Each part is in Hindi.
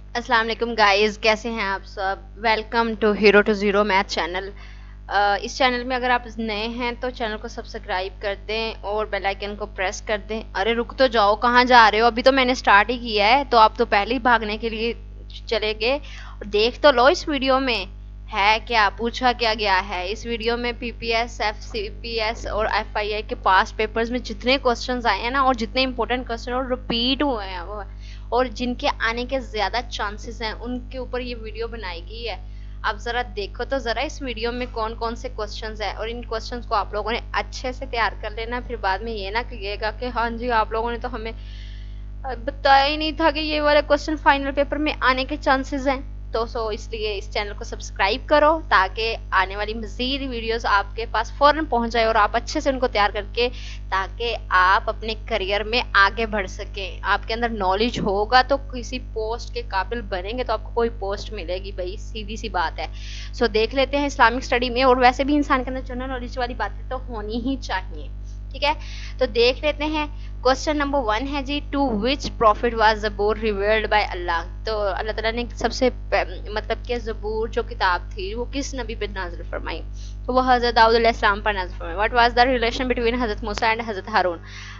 अस्सलाम वालेकुम गाइस, कैसे हैं आप सब। Welcome to hero to zero math channel. इस चैनल में अगर आप नए हैं तो चैनल को सब्सक्राइब कर दें और बेल आइकन को प्रेस कर दें। अरे रुक तो जाओ, कहाँ जा रहे हो? अभी तो मैंने स्टार्ट ही किया है, तो आप तो पहले ही भागने के लिए चले गए। और देख तो लो इस वीडियो में है क्या, पूछा क्या गया है। इस वीडियो में पीपीएस, एफसीपीएस और एफआईआई के पास पेपर्स में जितने क्वेश्चंस आए हैं ना, और जितने इंपॉर्टेंट क्वेश्चन और रिपीट हुए हैं वो, और जिनके आने के ज्यादा चांसेस हैं, उनके ऊपर ये वीडियो बनाई गई है। आप जरा देखो तो जरा इस वीडियो में कौन कौन से क्वेश्चंस हैं, और इन क्वेश्चंस को आप लोगों ने अच्छे से तैयार कर लेना। फिर बाद में ये ना कहिएगा कि हाँ जी आप लोगों ने तो हमें बताया ही नहीं था कि ये वाला क्वेश्चन फाइनल पेपर में आने के चांसेस हैं। तो इसलिए इस चैनल को सब्सक्राइब करो ताकि आने वाली मजीद वीडियोस आपके पास फौरन पहुंच जाए और आप अच्छे से उनको तैयार करके, ताकि आप अपने करियर में आगे बढ़ सकें। आपके अंदर नॉलेज होगा तो किसी पोस्ट के काबिल बनेंगे तो आपको कोई पोस्ट मिलेगी भाई, सीधी सी बात है। देख लेते हैं इस्लामिक स्टडी में, और वैसे भी इंसान के अंदर जनरल नॉलेज वाली बातें तो होनी ही चाहिए। ठीक है, तो देख लेते हैं। क्वेश्चन नंबर 1 है जी, to which prophet was Zabur revealed by Allah. तो अल्लाह ताला ने सबसे मतलब कि जबूर जो किताब थी वो किस नबी पे नाजिल फरमाई? तो वो हजरत दाऊद अलैहिस्सलाम पर नाजिल फरमाई। What was the relation between Hazrat Musa and हजरत हारून?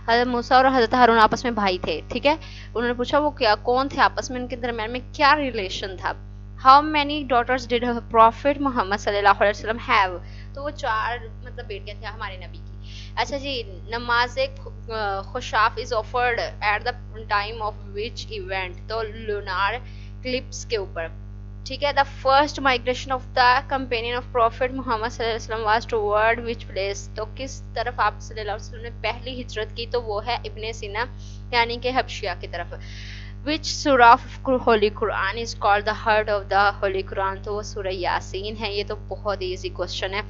हजरत मूसा और हजरत हारून आपस में भाई थे। ठीक है, उन्होंने पूछा वो क्या कौन थे आपस में, उनके दरमियान में क्या रिलेशन था। How many daughters did prophet Muhammad सल्लल्लाहु अलैहि वसल्लम हैव? तो वो 4 मतलब बेटियां थी हमारे नबी की। अच्छा जी, नमाज खुशाफ is offered at the time of which event? तो लूनार क्लिप्स के ऊपर। ठीक है, the first migration of the companion of prophet Muhammad सल्लल्लाहु अलैहि वसल्लम वाज टुवर्ड विच प्लेस? तो किस तरफ आप सल्लल्लाहु अलैहि वसल्लम ने पहली हिजरत की? तो वो है इब्ने सीना यानी कि हबशिया की तरफ। विच सूरा of Holi Quran is called the heart of the holy Quran? तो वो सूरह यासीन है। ये तो बहुत इजी क्वेश्चन है।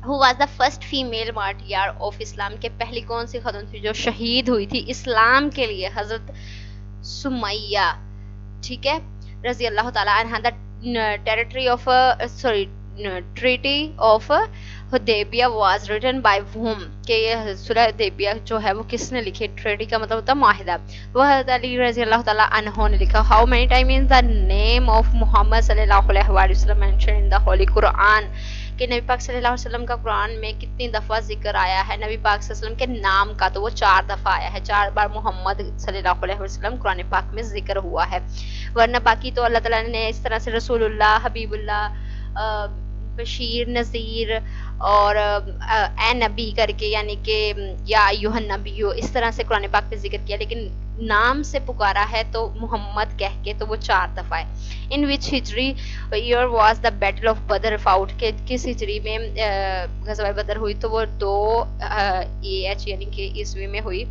Who was the first female martyr of Islam? के पहली कौन सी खतून थी जो शहीद हुई थी इस्लाम के लिए? हजरत सुमैया। ठीक है, रजी अल्लाह ताला अन्हा। The territory of sorry treaty of Hudaibiya was written by whom? के ये सुलह हुदैबिया जो है वो किसने लिखी? ट्रीटी का मतलब होता है माहिदा। वह हज़रत अली रजी अल्लाह ताला अन्हो ने लिखा। How many time in the name of Muhammad सल्लल्लाहु अलैहि वसल्लम mention in the holy Quran? कि नबी पाक सल्लल्लाहु अलैहि वसल्लम का कुरान में कितनी दफ़ा जिक्र आया है नबी पाक सल्लल्लाहु अलैहि वसल्लम के नाम का? तो वो 4 दफ़ा आया है। 4 बार मोहम्मद सल्लल्लाहु अलैहि वसल्लम कुरान पाक में जिक्र हुआ है। वरना बाकी तो अल्लाह ताला ने इस तरह से रसूलुल्लाह, हबीबुल्लाह, बशीर, नज़ीर और ए नबी करके, यानी कि या अय्युहन नबी, इस तरह से कुरान पाक में जिक्र किया, लेकिन नाम से पुकारा है तो मोहम्मद कह के, तो वो 4 दफ़ा है। In which Hijri year was the battle of Badr fought? के किस हिजरी में गज़वा बदर हुई? तो वो 2 AH यानी कि ईस्वी में हुई।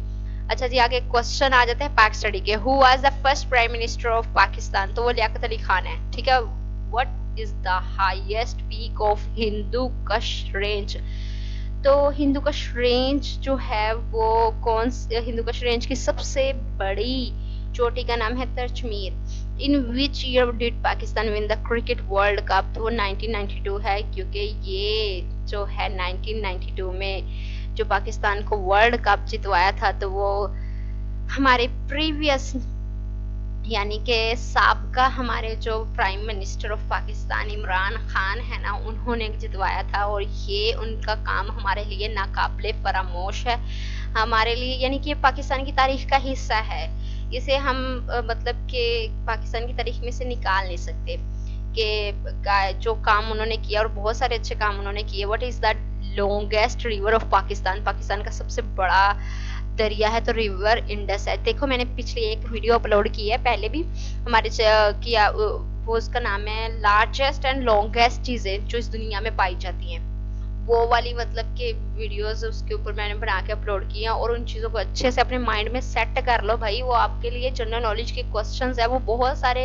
अच्छा जी, आगे क्वेश्चन आ जाते हैं पाक स्टडी के। Who was the first prime minister of Pakistan? तो वो लियाकत अली खान है। ठीक है, what is the highest peak of Hindu कश रेंज? तो हिंदू कश रेंज जो है वो कौन हिंदू कश रेंज की सबसे बड़ी चोटी का नाम है Tirich Mir. In which year did Pakistan win the cricket world cup? तो वो 1992 है, क्योंकि ये जो है 1992 में जो पाकिस्तान को वर्ल्ड कप जितवाया था, तो वो हमारे प्रीवियस यानी कि साबका हमारे जो prime minister of Pakistan Imran Khan है ना, उन्होंने जितवाया था। और ये उनका काम हमारे लिए नाकाबिले फरामोश है हमारे लिए, यानी कि पाकिस्तान की तारीख का हिस्सा है। इसे हम मतलब कि पाकिस्तान की तारीख में से निकाल नहीं सकते कि जो काम उन्होंने किया, और बहुत सारे अच्छे काम उन्होंने किए। What is the longest river of Pakistan? Pakistan का सबसे बड़ा दरिया है तो रिवर इंडस है। देखो मैंने पिछली एक वीडियो अपलोड की है पहले भी हमारे किया, वो उसका नाम है लार्जेस्ट एंड लॉन्गेस्ट चीजें जो इस दुनिया में पाई जाती हैं, वो वाली मतलब के वीडियोस उसके ऊपर मैंने बना के अपलोड किए हैं। और उन चीज़ों को अच्छे से अपने माइंड में सेट कर लो भाई, वो आपके लिए जनरल नॉलेज के क्वेश्चंस है, वो बहुत सारे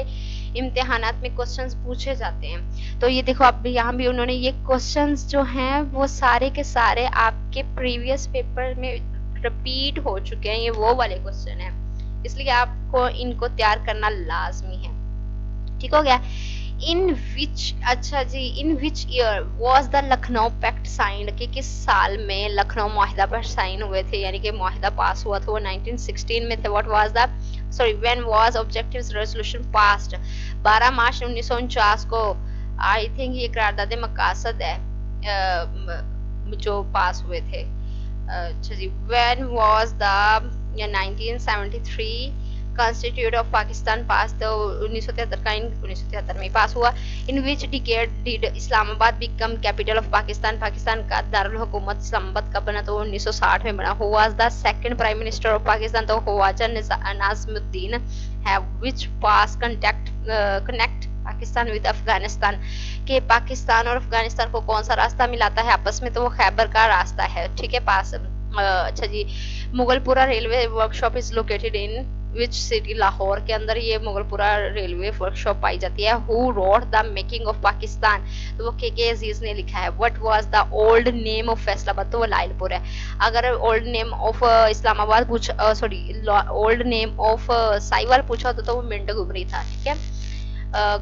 इम्तिहानात में क्वेश्चंस पूछे जाते हैं। तो ये देखो आप यहाँ भी उन्होंने ये क्वेश्चंस जो हैं वो सारे के सारे आपके प्रीवियस पेपर में रिपीट हो चुके हैं, ये वो वाले क्वेश्चन है, इसलिए आपको इनको तैयार करना लाजमी है। ठीक हो गया। इन विच, अच्छा जी, in which year was the Lucknow pact signed? कि किस साल में लखनऊ माहिदा पर साइन हुए थे, यानी कि माहिदा पास हुआ था? वो 1916 में थे। What was the sorry when was objectives resolution passed? 12 मार्च 1949 को आई थिंक ये करारदाद मकासद है जो पास हुए थे। अच्छा जी, when was the 1973 constitute of Pakistan pass? तो 1973 का 1973 में पास हुआ। In which decade did Islamabad become capital of Pakistan? Pakistan का दारुल हुकूमत इस्लामाबाद का बना? तो 1960 में बना। Who was the second prime minister of Pakistan? तो ख्वाजा नाज़िमुद्दीन है। विच पास कनेक्ट पाकिस्तान विद अफगानिस्तान? के पाकिस्तान और अफगानिस्तान को कौन सा रास्ता मिलाता है आपस में? तो वो खैबर का रास्ता है, ठीक है, पास। अच्छा जी, Mughalpura railway workshop is located in which city? Lahore के अंदर ये मुगलपुरा रेलवे वर्कशॉप पाई जाती है। Who wrote the making of Pakistan? तो वो के अजीज ने लिखा है। What was the old name of Faisalabad? तो वो लाइलपुर है। अगर ओल्ड नेम ऑफ इस्लामाबाद पूछा, sorry old name of Sahiwal पूछा तो वो मिंट गुबरी था, ठीक है।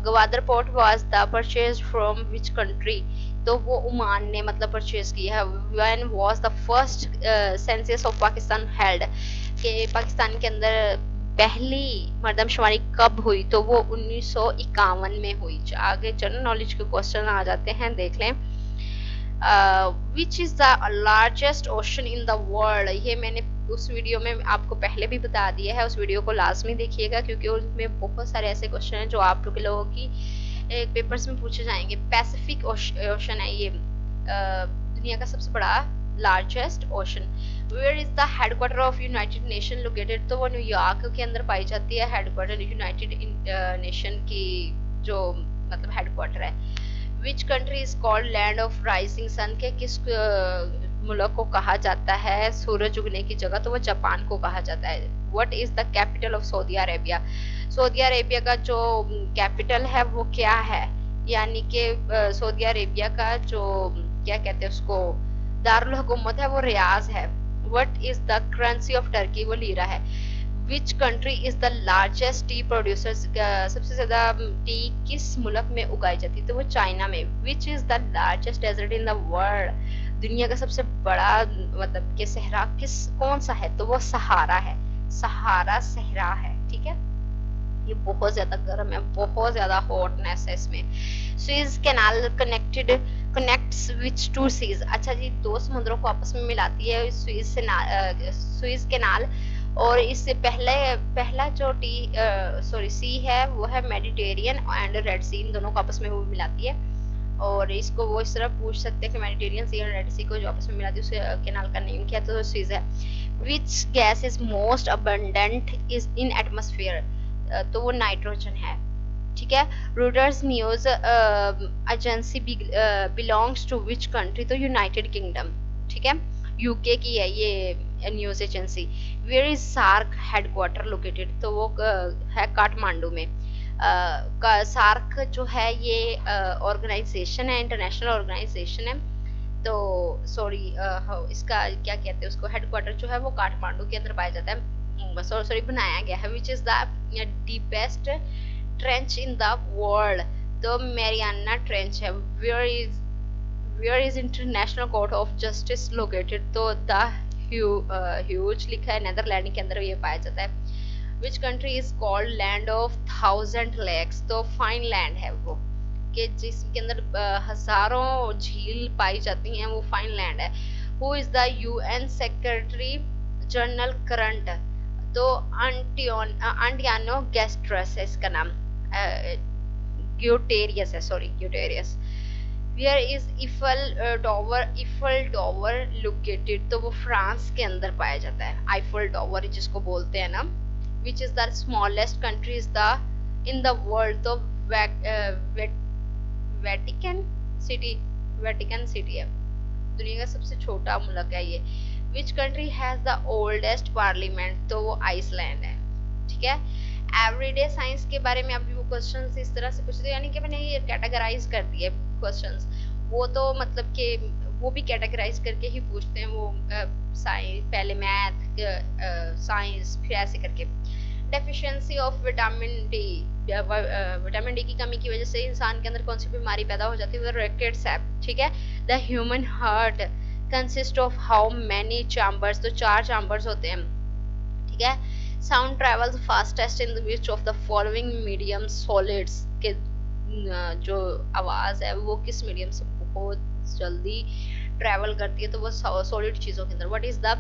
Gwadar port was the purchase from which country? तो वो ओमान ने मतलब परचेज किया है। When was the first census of Pakistan held? के पाकिस्तान के अंदर पहली मर्दमशुमारी कब हुई? तो वो 1951 में हुई। आगे जनरल नॉलेज के क्वेश्चन आ जाते हैं, देख लें। विच is the largest ocean in the world? ये मैंने उस वीडियो में आपको पहले भी बता दिया है, उस वीडियो को लाजमी देखिएगा क्योंकि उसमें बहुत सारे ऐसे क्वेश्चन हैं जो आप लोगों की पेपर्स में पूछे जाएंगे। पैसिफिक ओशन है ये, दुनिया का सबसे बड़ा largest ocean. Where is the headquarter of United Nation located? तो वो न्यूयॉर्क के अंदर पाई जाती है हेडक्वार्टर यूनाइटेड नेशन की, जो मतलब हेडक्वार्टर है। Which country is called land of rising sun? के किस मुल्क को कहा जाता है सूरज उगने की जगह? तो वो जापान को कहा जाता है। What is the capital of Saudi Arabia? Saudi Arabia का जो कैपिटल है वो क्या है? यानी कि सऊदी अरेबिया का जो क्या कहते हैं उसको, दारुल हुकूमत है, वो रियाज है। What is the currency of Turkey? वो लीरा है। Which country is the largest T producers? सबसे ज्यादा टी किस मुल्क में उगाई जाती है? तो वो चाइना में। Which is the largest desert in the world? दुनिया का सबसे बड़ा मतलब कि सहरा कौन सा है? तो वो सहारा है, सहारा सहरा है, ठीक है। ये बहुत ज्यादा गर्म है, बहुत ज्यादा हॉटनेस है इसमें। Suez canal connects which two seas? अच्छा जी, दो समुद्रों को आपस में मिलाती है स्विस कैनाल। और इससे पहला जो सी है वो है मेडिटेरियन एंड रेड सी, इन दोनों को आपस में वो मिलाती है। और इसको वो इस तरह पूछ सकते हैं कि मेडिटेरियन सी और रेड सी को जो आपस में मिलाती है उस कैनाल का नेम क्या? तो स्विस है। Which gas is most abundant is in atmosphere? तो वो नाइट्रोजन है, ठीक है। Reuters news agency belongs to which country? तो यूनाइटेड किंगडम, ठीक है, यूके की है ये news agency. Where is SAARC headquarter located? तो वो है काठमांडू में। सार्क जो है ये ऑर्गेनाइजेशन है, इंटरनेशनल ऑर्गेनाइजेशन है। तो सॉरी इसका क्या कहते हैं उसको, हेडक्वार्टर जो है वो काठमांडू के अंदर पाया जाता है, सॉरी बनाया गया है। Which is the deepest trench in the world? तो मैरियाना ट्रेंच है। Where is International Court of Justice located? तो द ह्यूज लिखा है, नेदरलैंड के अंदर ये पाया जाता है। Which country is called land of 1000 lakes? तो फाइनलैंड है वो, कि जिसके अंदर हजारों झील पाई जाती हैं, वो फाइनलैंड है। Who is the UN secretary general current? तो अंटियानो गैस्ट्रस है इसका नाम, ग्यूटेरियस है, sorry Guterres. Where is Eiffel tower located? तो वो फ्रांस के अंदर पाया जाता है, आईफल टॉवर जिसको बोलते हैं ना। विच is the smallest country is the in the world? तो वेटिकन सिटी है, दुनिया का सबसे छोटा मुल्क है ये। Which country has the oldest parliament? तो वो आइसलैंड है, ठीक है। एवरीडे साइंस के बारे में अभी वो क्वेश्चंस इस तरह से पूछते, यानी कि मैंने ये कैटेगराइज कर दिए क्वेश्चंस। वो तो मतलब कि वो भी कैटेगराइज करके ही पूछते हैं, वो साइंस पहले मैथ, साइंस, फिर ऐसे करके। Deficiency of vitamin D? Vitamin D की कमी की वजह से इंसान के अंदर कौन सी बीमारी पैदा हो जाती है? वो रिकेट्स है, ठीक है। The human heart consist of how many chambers? तो 4 चैम्बर्स होते हैं, ठीक है। Sound travels fastest in which of the following medium solids के जो आवाज है वो किस मीडियम से बहुत जल्दी ट्रेवल करती है, तो वो सॉलिड चीजों के अंदर। What is the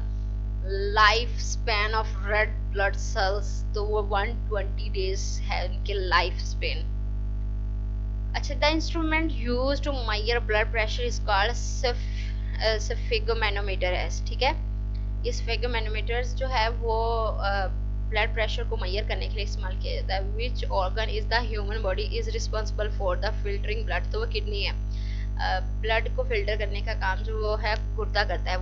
life span of red blood cells, तो वो 120 डेज है उनके लाइफ स्पेन। अच्छा, the instrument use to measure blood pressure is called sphygmomanometer है, ठीक है। ये स्फिगोमैनोमीटर्स जो है वो ब्लड प्रेशर को मेजर करने के लिए इस्तेमाल किया जाता है। Which organ is the human body is responsible for the filtering blood, तो वो किडनी है। ब्लड को फिल्टर करने का काम जो वो है गुर्दा करता है।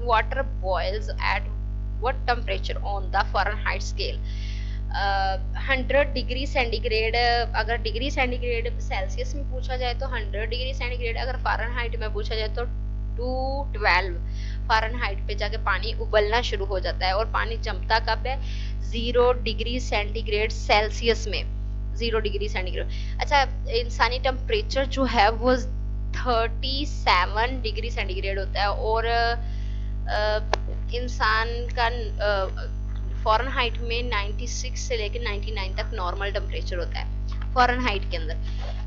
Water boils at what temperature on the Fahrenheit scale. 100 degree centigrade, अगर डिग्री सेंटीग्रेड सेल्सियस में पूछा जाए तो 100 डिग्री सेंटीग्रेड, अगर फ़ारेनहाइट में पूछा जाए तो 212 फ़ारेनहाइट पे जाके पानी उबलना शुरू हो जाता है। और पानी जमता कब है? 0 डिग्री सेंटीग्रेड सेल्सियस में, 0 डिग्री सेंटीग्रेड। अच्छा, इंसानी टेम्परेचर जो है वो 37 डिग्री सेंटीग्रेड होता है। और इंसान का फ़ारेनहाइट में 96 से लेकर 99 तक नॉर्मल टेम्परेचर होता है फ़ारेनहाइट के अंदर।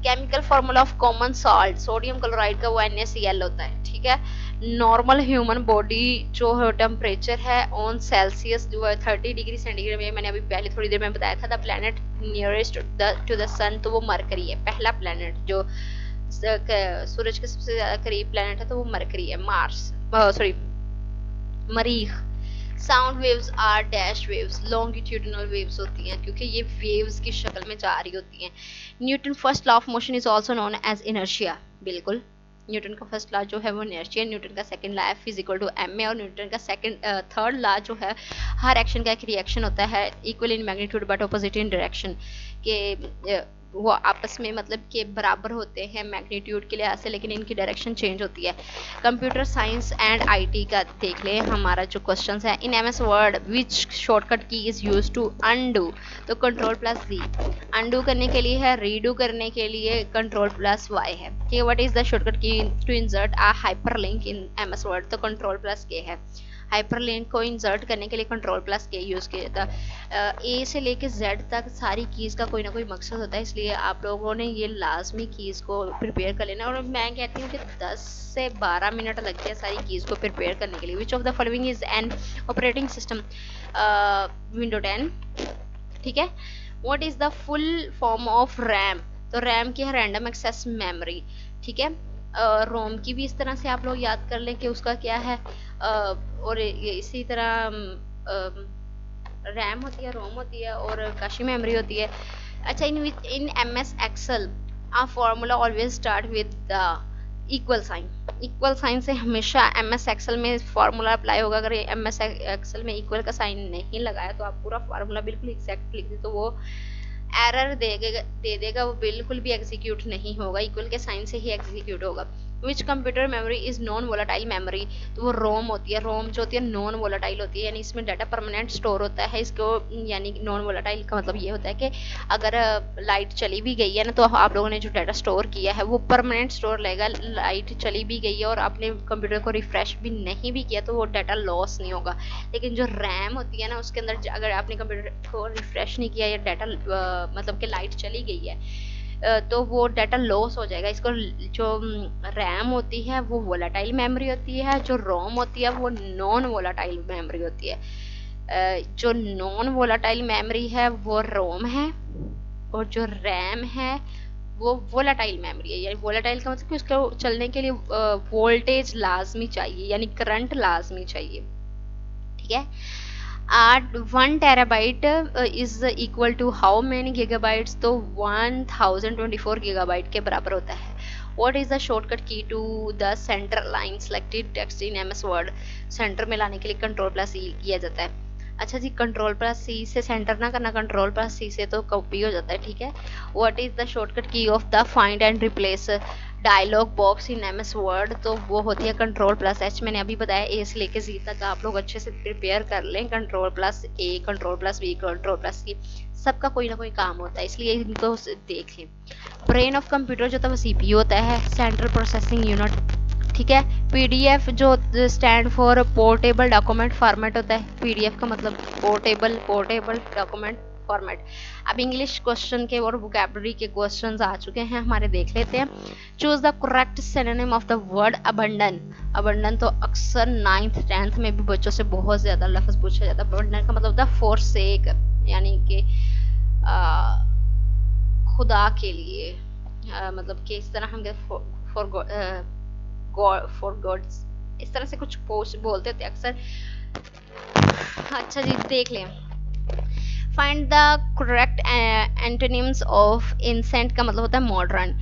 Chemical formula of common salt, sodium chloride का वो NaCl होता है, ठीक है। नॉर्मल ह्यूमन बॉडी जो टेम्परेचर है ऑन सेल्सियस जो है 30 डिग्री सेंटीग्रेड में, मैंने अभी पहले थोड़ी देर में बताया था। The planet nearest to the sun, तो वो मरकरी है, पहला प्लैनेट जो सूरज के सबसे ज्यादा करीब प्लैनेट है तो वो मरकरी है। मार्स, सॉरी, मरीख। Sound waves are dash waves, longitudinal waves होती हैं क्योंकि ये वेव्स की शक्ल में जा रही होती हैं। Newton first law of motion is also known as inertia, बिल्कुल। न्यूटन का फर्स्ट लॉ जो है वो इनर्शिया, न्यूटन का second law F is equal to ma, और न्यूटन का थर्ड लॉ जो है हर एक्शन का एक रिएक्शन होता है equal in magnitude but opposite in direction, के वो आपस में मतलब के बराबर होते हैं मैग्नीट्यूड के लिहाज से, लेकिन इनकी डायरेक्शन चेंज होती है। कंप्यूटर साइंस एंड IT का देख लें हमारा जो क्वेश्चन है। इन MS वर्ड विच शॉर्टकट की इज यूज टू अनडू, तो कंट्रोल+Z। अनडू करने के लिए है, रीडू करने के लिए कंट्रोल+Y है, ठीक है। What is the shortcut key to insert a hyperlink in MS Word, तो कंट्रोल+K है। हाइपरलिंक को इंसर्ट करने के लिए कंट्रोल+K यूज किया जाता है। A से लेके Z तक सारी कीज का कोई ना कोई मकसद होता है, इसलिए आप लोगों ने ये लाजमी कीज को प्रिपेयर कर लेना। और मैं कहती हूँ कि 10 से 12 मिनट लगते हैं सारी कीज को प्रिपेयर करने के लिए। Which of the following is an operating system, window 10, ठीक है। What is the full form of RAM, तो रैम की है रैंडम एक्सेस मेमोरी, ठीक है। रोम की भी इस तरह से आप लोग याद कर लें कि उसका क्या है। और इसी तरह रैम होती है, रोम होती है और कैशे मेमोरी होती है। अच्छा, in MS Excel a formula always start with the equal sign. Equal sign से हमेशा MS एक्सेल में फार्मूला अप्लाई होगा। अगर MS एक्सेल में इक्वल का साइन नहीं लगाया तो आप पूरा फार्मूला बिल्कुल एग्जैक्ट लिख दें तो वो एरर दे देगा, वो बिल्कुल भी एग्जीक्यूट नहीं होगा, इक्वल के साइन से ही एग्जीक्यूट होगा। Which computer memory is non volatile memory, तो वो रोम होती है। रोम जो होती है नॉन वोलाटाइल होती है, यानी इसमें डाटा परमानेंट स्टोर होता है। इसको यानी नॉन वोलाटाइल का मतलब ये होता है कि अगर लाइट चली भी गई है ना तो आप लोगों ने जो डाटा स्टोर किया है वो परमानेंट स्टोर लेगा। लाइट चली भी गई है और आपने कंप्यूटर को रिफ्रेश भी नहीं भी किया तो वो डाटा लॉस नहीं होगा। लेकिन जो रैम होती है ना उसके अंदर अगर आपने कंप्यूटर को रिफ्रेश नहीं किया या डाटा मतलब कि लाइट चली गई है तो वो डाटा लॉस हो जाएगा। इसको जो रैम होती है वो वोलाटाइल मेमोरी होती है, जो रोम होती है वो नॉन वोलाटाइल मेमोरी होती है। जो नॉन वोलाटाइल मेमोरी है वो रोम है और जो रैम है वो वोलाटाइल मेमोरी है। यानी वोलाटाइल का मतलब कि उसको चलने के लिए वोल्टेज लाजमी चाहिए, यानी करंट लाजमी चाहिए, ठीक है। 1 terabyte is equal to how many gigabytes, तो 1024 गीगाबाइट के बराबर होता है। What is the shortcut key to the center line selected text in MS Word, center में लाने के लिए कंट्रोल+E किया जाता है। अच्छा जी, कंट्रोल+C से सेंटर ना करना, कंट्रोल+C से तो कॉपी हो जाता है, ठीक है। व्हाट इज द शॉर्टकट की of the find and replace dialog box in MS Word, तो वो होती है कंट्रोल+H। मैंने अभी बताया A से लेके Z तक आप लोग अच्छे से प्रिपेयर कर लें। कंट्रोल+A, कंट्रोल+V, कंट्रोल+C, सबका कोई ना कोई काम होता है, इसलिए इनको देखें। ब्रेन ऑफ कंप्यूटर जो था वो CPU होता है, सेंट्रल प्रोसेसिंग यूनिट ठीक है। पीडीएफ जो stand for portable document format होता है, पीडीएफ का मतलब पोर्टेबल डॉक्यूमेंट फॉर्मेट। अब इंग्लिश क्वेश्चन के और वोकैबुलरी के क्वेश्चंस आ चुके हैं हमारे, देख लेते हैं। Choose the correct synonym of the word abandon. Abandon तो अक्सर 9th 10th में भी बच्चों से बहुत ज्यादा लफ्ज पूछा जाता है। अबंडन का मतलब होता है फॉरसेक, यानी कि खुदा के लिए, मतलब कि इस तरह हम फॉर गॉड्स, इस तरह से कुछ बोलते थे अक्सर। अच्छा जी, देख लें। Find the correct antonyms of ancient का मतलब होता है modern.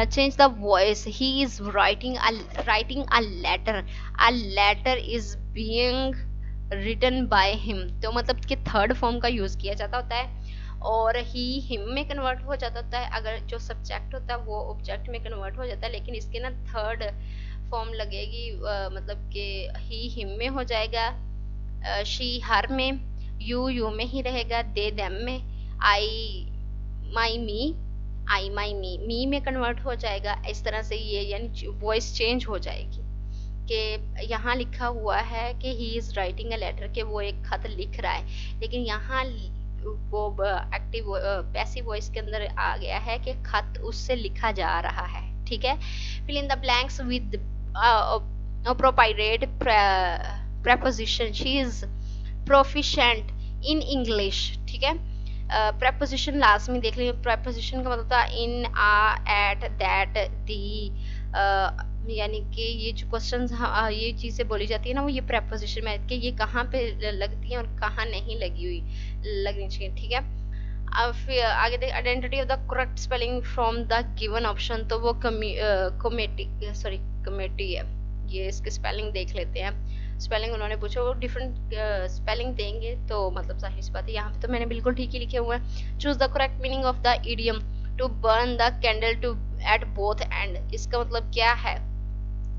Change the voice. He is writing a letter. A letter is being written by him, तो मतलब कि थर्ड फॉर्म का यूज किया जाता होता है, और ही हिम में कन्वर्ट हो जाता होता है। अगर जो सब्जेक्ट होता है वो ऑब्जेक्ट में कन्वर्ट हो जाता है, लेकिन इसके ना थर्ड फॉर्म लगेगी, मतलब कि ही हिम में हो जाएगा, शी हर में, यू में ही रहेगा, दे देम में, आई माई मी में कन्वर्ट हो जाएगा। इस तरह से ये यानी वॉइस चेंज हो जाएगी। कि यहाँ लिखा हुआ है कि he is writing a letter, कि वो एक खत लिख रहा है, लेकिन यहाँ वो एक्टिव पैसिव वॉइस के अंदर आ गया है कि खत उससे लिखा जा रहा है। ठीक है। Fill in the blanks with appropriate preposition. She is proficient in English. ठीक है। preposition लास्ट में देख लीजिए। preposition का मतलब होता है इन, आ, एट, दैट, दी, यानी कि ये जो क्वेश्चंस ये चीजें बोली जाती है ना, वो ये preposition में कि ये कहाँ पे लगती है और कहाँ नहीं लगनी चाहिए। ठीक है। अब फिर आगे देख, identity of the correct spelling from the given option, तो वो कमेटी है। ये इसके स्पेलिंग देख लेते हैं। स्पेलिंग उन्होंने पूछा, वो डिफरेंट स्पेलिंग देंगे तो मतलब जाहिर सी बात है, यहाँ पे तो मैंने बिल्कुल ठीक ही लिखे हुए हैं। Choose the correct meaning of the idiom to burn the candle to at both end. इसका मतलब क्या है?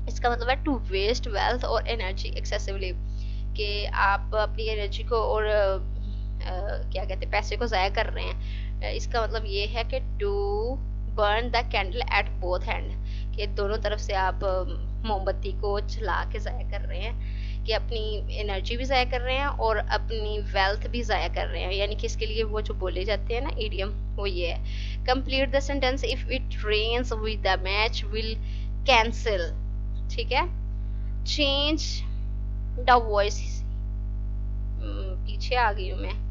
इसका मतलब है टू वेस्ट वेल्थ और एनर्जी एक्सेसिवली, कि आप अपनी एनर्जी को और क्या कहते हैं, पैसे को ज़ाया कर रहे हैं। इसका मतलब ये है कि to burn the candle at both end, कि दोनों तरफ से आप मोमबत्ती को जला के ज़ाया कर रहे हैं, कि अपनी एनर्जी भी ज़ाया कर रहे हैं और अपनी वेल्थ भी ज़ाया कर रहे हैं। यानी कि इसके लिए वो जो बोले जाते हैं ना इडियम, वो ये है। Complete the sentence, if it rains with the match will cancel. ठीक है। चेंज द वॉइस, पीछे आ गई हूँ मैं।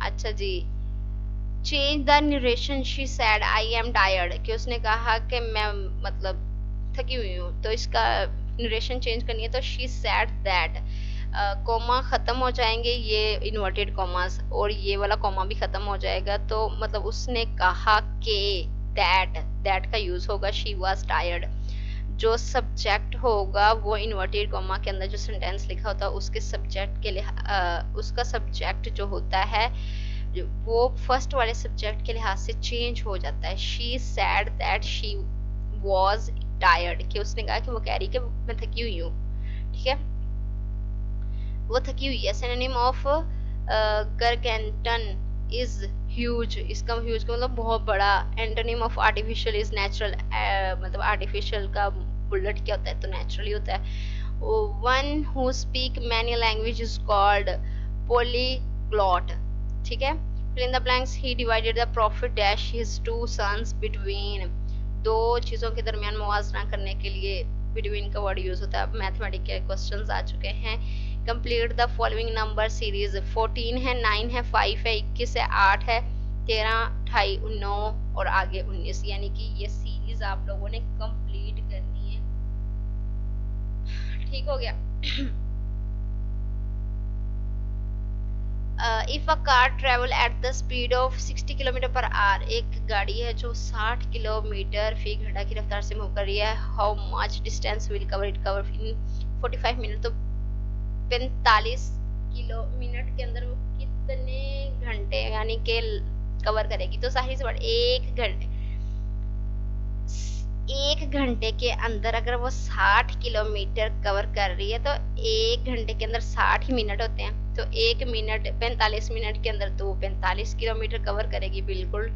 अच्छा जी। Change the narration, she said I am tired, कि उसने कहा कि मैं मतलब थकी हुई हूँ, तो इसका नरेशन चेंज करनी है तो शी सैड दैट। कॉमा खत्म हो जाएंगे, ये इन्वर्टेड कॉमास, और ये वाला कॉमा भी खत्म हो जाएगा, तो मतलब उसने कहा कि दैट का यूज होगा शी वाज टायर्ड। जो सब्जेक्ट होगा वो इन्वर्टेड कॉमा के अंदर जो सेंटेंस लिखा होता है उसके सब्जेक्ट के लिए उसका सब्जेक्ट जो होता है वो फर्स्ट वाले सब्जेक्ट के लिहाज से चेंज हो जाता है। She said that she was tired, कि उसने कहा कि वो कह रही कि मैं थकी हुई हूँ। ठीक है। वो थकी हुई है। Synonym of gargantuan is huge, इसका ह्यूज का मतलब बहुत बड़ा। Antonym of artificial is natural, मतलब आर्टिफिशियल का बुलेट क्या होता है, तो नेचुरली होता है। One who speak many language is called polyglot. ठीक है। Fill in the blanks, he divided the profit dash his two sons between. दो चीजों के दरमियान मुआवजा करने के लिए बिटवीन का वर्ड यूज होता है। अब मैथमेटिक्स के क्वेश्चंस आ चुके हैं। Complete the following number series. 14 है, 9 है, 5 है, 21 है, 8 है, 13, 28, 9 और आगे 19, यानी कि ये सीरीज आप लोगों ने कंप्लीट करनी है। ठीक हो गया। If a car travel at the speed of 60 kilometre per hour, एक गाड़ी है जो 60 किलोमीटर फी घंटा की रफ्तार से मूव कर रही है, how much distance will cover it cover in 45 minute, तो 45 मिनट के अंदर वो कितने घंटे यानी कि कवर करेगी। तो जाहिर सी बात, एक घंटे के अंदर अगर वो 60 किलोमीटर कवर कर रही है तो एक घंटे के अंदर 60 ही मिनट होते हैं, तो एक मिनट 45 मिनट के अंदर तो 45 किलोमीटर कवर करेगी। बिल्कुल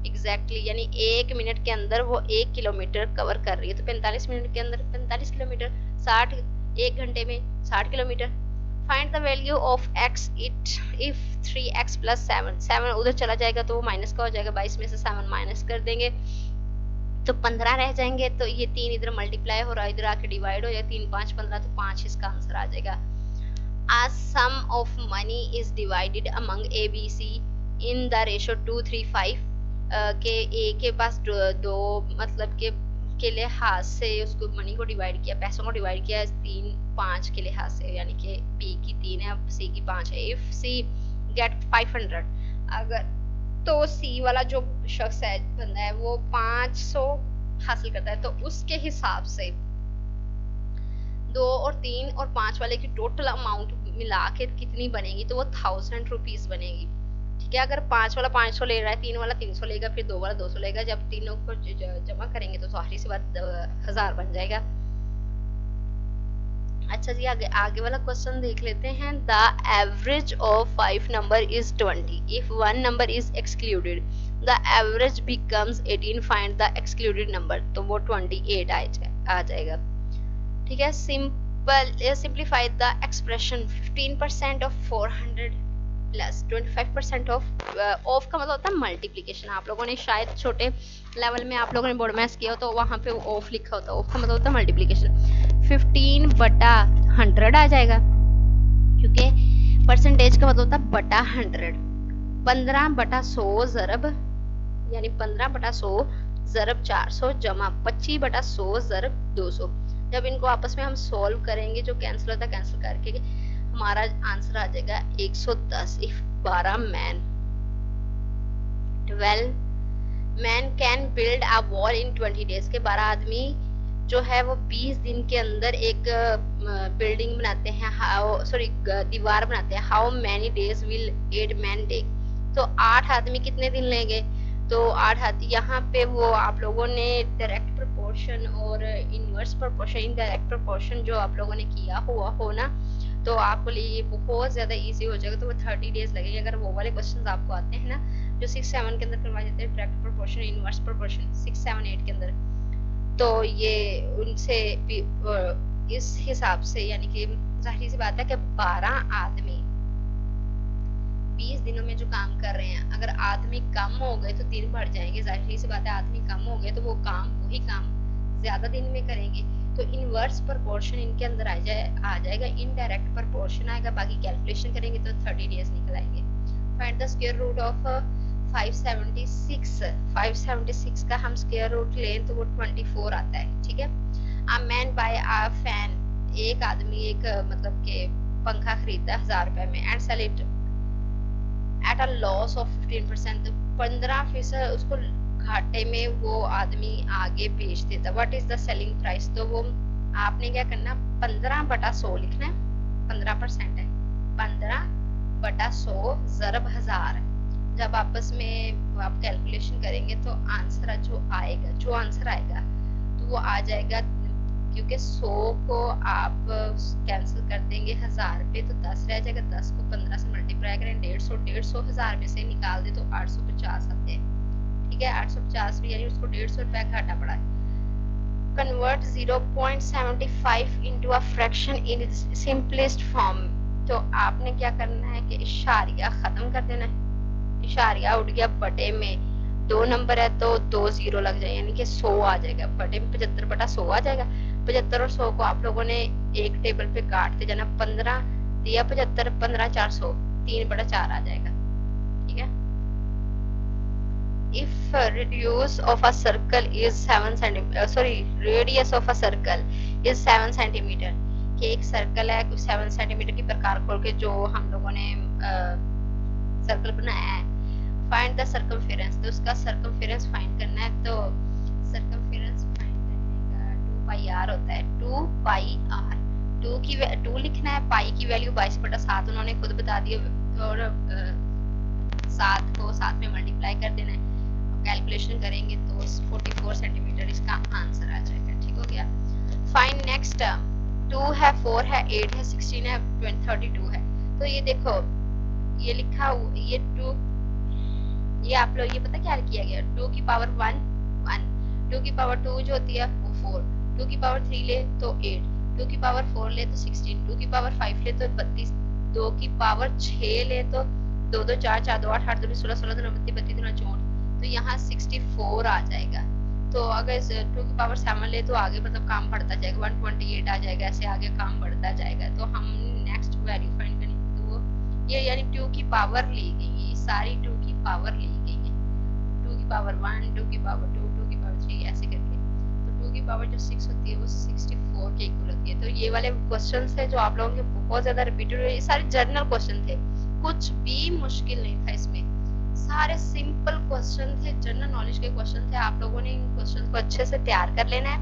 एग्जैक्टली यानी 1 मिनट के अंदर वो 1 किलोमीटर कवर कर रही है, तो 45 मिनट के अंदर 45 किलोमीटर, 60 1 घंटे में 60 kilometre. Find the value of x it if 3x plus 7, 7 उधर चला जाएगा तो वो माइनस का हो जाएगा, 22 में से 7 माइनस कर देंगे तो 15 रह जाएंगे, तो ये 3 इधर मल्टीप्लाई हो रहा है, इधर आके डिवाइड हो जाएगा, 3 5 15, तो 5 इसका आंसर आ जाएगा। A sum of money is divided among A, B, C in the ratio 2:3:5 के A के पास दो मतलब के लिहाज से उसको मनी को डिवाइड किया, पैसों को डिवाइड किया 3 5 के लिहाज से, यानी कि B की 3 है, C की 5 है। If C get 500, अगर तो C वाला जो शख्स है बंदा है वो 500 हासिल करता है, तो उसके हिसाब से 2 और 3 और 5 वाले की टोटल अमाउंट मिला के कितनी बनेगी, तो वो 1000 रुपीज बनेगी। ठीक है, अगर 5 वाला 500 ले रहा है, 3 वाला 300 लेगा, फिर 2 वाला 200 लेगा, जब तीनों को जमा करेंगे तो जाहिर सी बात 1000 बन जाएगा। अच्छा जी, आगे वाला क्वेश्चन देख लेते हैं। The average of 5 number is 20 if 1 number is excluded, the average becomes 18, find the excluded number, तो वो 28 आ जाएगा। ठीक है, simplify the expression 15% of 400 plus 25% of का मतलब होता है मल्टीप्लीकेशन। आप लोगों ने शायद छोटे लेवल में आप लोगों ने बोर्ड मैथ्स किया हो तो वहां पे ऑफ लिखा होता है, ऑफ का मतलब होता है मल्टीप्लीकेशन। 15/100 आ जाएगा, क्योंकि परसेंटेज का मतलब होता है बटा 100। 15/100 ज़रब यानी 15/100 ज़रब 400 जमा 25/100 ज़रब 200। जब इनको आपस में हम सॉल्व करेंगे, जो कैंसिल होता है कैंसिल करके हमारा आंसर आ जाएगा 110। If 12 man 12 man can build a wall in 20 days, के 12 आदमी जो है वो 20 दिन के अंदर एक बिल्डिंग बनाते हैं, सॉरी दीवार बनाते हैं। How many days will 8 man take, तो 8 आदमी कितने दिन लेंगे, तो 8 आदमी यहाँ पे वो आप लोगों ने डायरेक्ट प्रोपोर्शन और इनवर्स प्रोपोर्शन, इनडायरेक्ट प्रोपोर्शन जो आप लोगों ने किया हुआ हो ना, तो आपको लिए बहुत ज्यादा इजी हो जाएगा, तो वो 30 डेज लगेंगे। अगर वो वाले क्वेश्चंस आपको आते हैं ना जो 6 7 के अंदर करवाए जाते हैं, डायरेक्ट प्रोपोर्शन इनवर्स प्रोपोर्शन 6 7 8 के अंदर, तो ये उनसे इस हिसाब से यानी कि जाहिर सी बात है कि 12 आदमी 20 दिनों में जो काम कर रहे हैं, अगर आदमी कम हो गए तो दिन बढ़ जाएंगे, जाहिर सी बात है आदमी कम हो गए तो वो काम वही काम ज्यादा दिन में करेंगे, तो इनवर्स प्रोपोर्शन इनके अंदर आ जाएगा, इनडायरेक्ट प्रोपोर्शन आएगा, बाकी कैलकुलेशन करेंगे तो 30 डेज निकल आएंगे। Find the square root of 576 का हम स्क्वायर रूट लें तो वो 24 आता है। ठीक है, a man by a fan, एक आदमी एक मतलब के पंखा खरीदता है 1000 रुपए में, and sell it at a loss of 15%, 15% उसको घाटे में वो आदमी आगे बेच देता। What is the selling price, तो वो आपने क्या करना 15/100 लिखना है, 15% है, 15/100 ज़रब 1000। जब आपस में आप कैलकुलेशन करेंगे तो आंसर जो आएगा तो वो आ जाएगा, क्योंकि 100 को आप कैंसिल कर देंगे 1000 पे तो 10 रह जाएगा, 10 को 15 से मल्टीप्लाई करें 150 1000 में से निकाल दे तो 850 आते हैं। ठीक है, 850 भी यानी उसको 150 रुपया घाटा पड़ा है। Convert 0.75 into a fraction in simplest form, तो आपने क्या करना है कि इशारिया खत्म कर देना है, इशारिया उठ गया बटे में, 2 नंबर है तो 2 0 लग जाए यानी कि 100 आ जाएगा, बटे में 75/100 आ जाएगा। 75 और 100 को आप लोगों ने एक टेबल पे काटते जाना, 15 दिया 75, 15 4 100, 3/4 आ जाएगा। ठीक है, if radius of a circle is 7 centimeter, radius of a circle is 7 centimeter, कि एक सर्कल है 7 सेंटीमीटर की प्रकार खोल के जो हम लोगों ने सर्कल बनाया है। फाइंड द सर्कमफेरेंस, तो उसका सर्कमफेरेंस फाइंड करना है, तो सर्कमफेरेंस फाइंड करने का 2πr होता है, 2πr 2 लिखना है, पाई की वैल्यू 22/7 उन्होंने खुद बता दी, और 7 को 7 में मल्टीप्लाई कर देना है, कैलकुलेशन करेंगे तो 44 सेंटीमीटर इसका आंसर आ जाएगा। ठीक हो गया। फाइंड नेक्स्ट, 2 है 4 है 8 है 16 है 32 है, तो ये देखो ये लिखा ये 2 ये आप लोग ये पता क्या किया गया, 2 की पावर 1 1, 2 की पावर 2 जो होती है वो 4, 2 की पावर 3 ले तो 8, 2 की पावर 4 ले तो 16, 2 की पावर 5 ले तो 32, 2 की पावर 6 ले तो 2 2 4 4 2 8 8 2 16 16 2 32 32 2 64, तो यहाँ 64 आ जाएगा। तो अगर 2 की पावर 7 ले तो आगे मतलब काम बढ़ता जाएगा, 128 आ जाएगा, ऐसे आगे काम बढ़ता जाएगा। तो हम नेक्स्ट वैल्यू फाइंड करेंगे, तो ये यानी 2 की पावर ली गई है, ये सारी 2 की पावर ली गई है, 2 की पावर 1, 2 की पावर 2, 2 की पावर 3 ऐसे करके। तो 2 की पावर जो 6 होती है वो 64 के इक्वल होती है। तो ये वाले क्वेश्चंस है जो आप लोगों के बहुत ज्यादा रिपीटेड हुए, ये सारे जर्नल क्वेश्चन थे, कुछ भी मुश्किल नहीं था इसमें, सारे सिंपल क्वेश्चन थे, जनरल नॉलेज के क्वेश्चन थे। आप लोगों ने इन क्वेश्चन को अच्छे से तैयार कर लेना है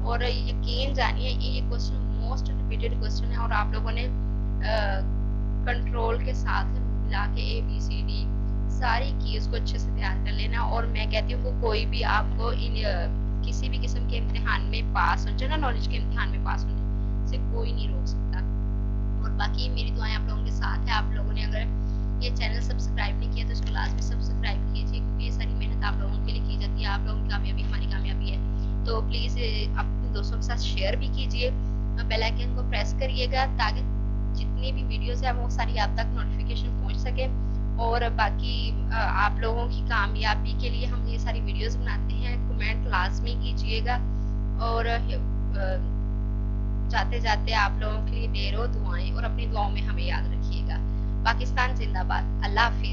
और यकीन जानिए ये क्वेश्चन मोस्ट रिपीटेड क्वेश्चन है और आप लोगों ने कंट्रोल के साथ मिला के ए बी सी डी सारी कीज को अच्छे से तैयार कर लेना। और मैं कहती हूँ कि कोई भी आपको इन किसी भी किस्म के इम्तिहान में पास हो, जनरल नॉलेज के इम्तिहान में पास होने से कोई नहीं रोक सकता। और बाकी मेरी दुआएं आप लोगों के साथ है। आप लोगों ने अगर ये चैनल सब्सक्राइब नहीं किया तो इसको लाजमी सब्सक्राइब कीजिए, क्योंकि ये सारी मेहनत आप लोगों के लिए की जाती है, आप लोगों की कामयाबी हमारी कामयाबी है। तो प्लीज़ अपने दोस्तों के साथ शेयर भी कीजिए, बेल आइकन को प्रेस करिएगा ताकि जितनी भी वीडियोस है वो सारी आप तक नोटिफिकेशन पहुंच सके। और बाकी आप लोगों की कामयाबी के लिए हम ये सारी वीडियोस बनाते हैं, कमेंट लाजमी कीजिएगा। और जाते जाते आप लोगों के लिए ढेरों दुआएं और अपनी दुआओं में हमें याद रखिएगा। पाकिस्तान जिंदाबाद। अल्लाह हाफिज।